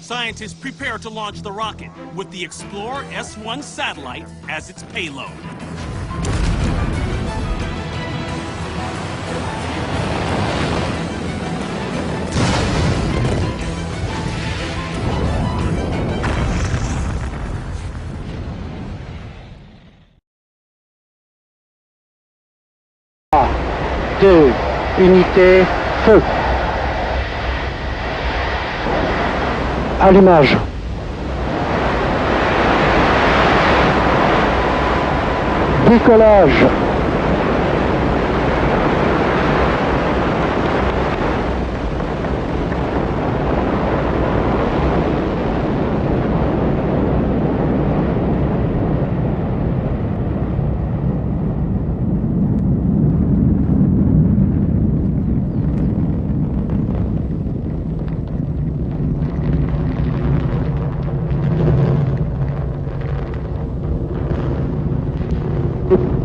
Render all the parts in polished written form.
Scientists prepare to launch the rocket with the Explorer S-1 satellite as its payload. Deux, unité, feu. Allumage. Décollage.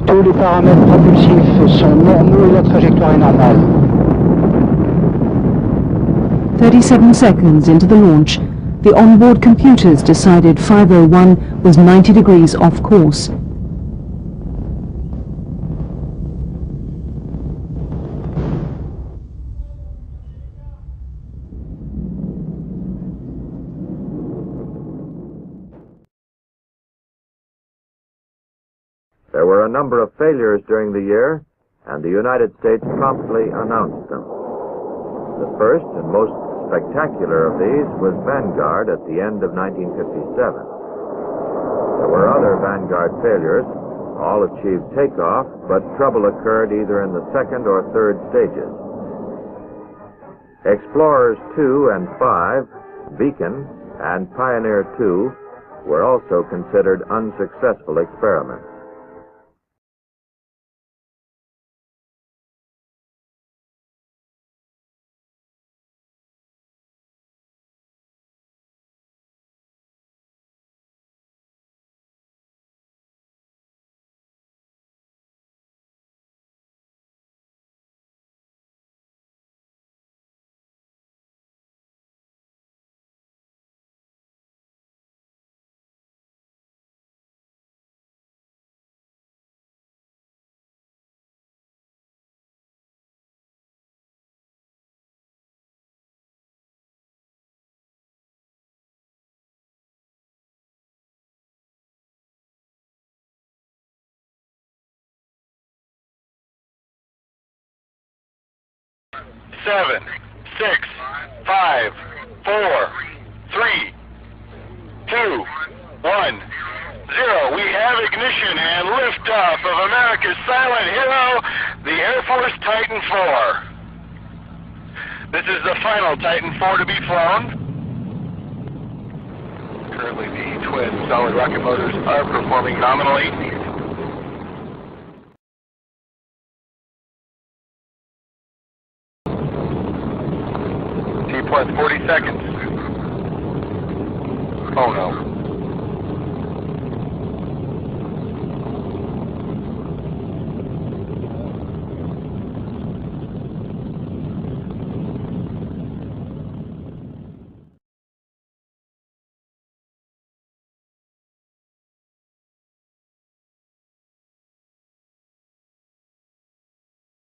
Tous les paramètres propulsifs sont normaux et la trajectoire est normale. 37 seconds into the launch, the onboard computers decided 501 was 90 degrees off course. There were a number of failures during the year, and the United States promptly announced them. The first and most spectacular of these was Vanguard at the end of 1957. There were other Vanguard failures. All achieved takeoff, but trouble occurred either in the second or third stages. Explorers 2 and 5, Beacon, and Pioneer 2 were also considered unsuccessful experiments. Seven, 6, 5, 4, 3, 2, 1, 0. We have ignition and liftoff of America's silent hero, the Air Force Titan IV. This is the final Titan IV to be flown. Currently, the twin solid rocket motors are performing nominally. Plus 40 seconds. Oh no.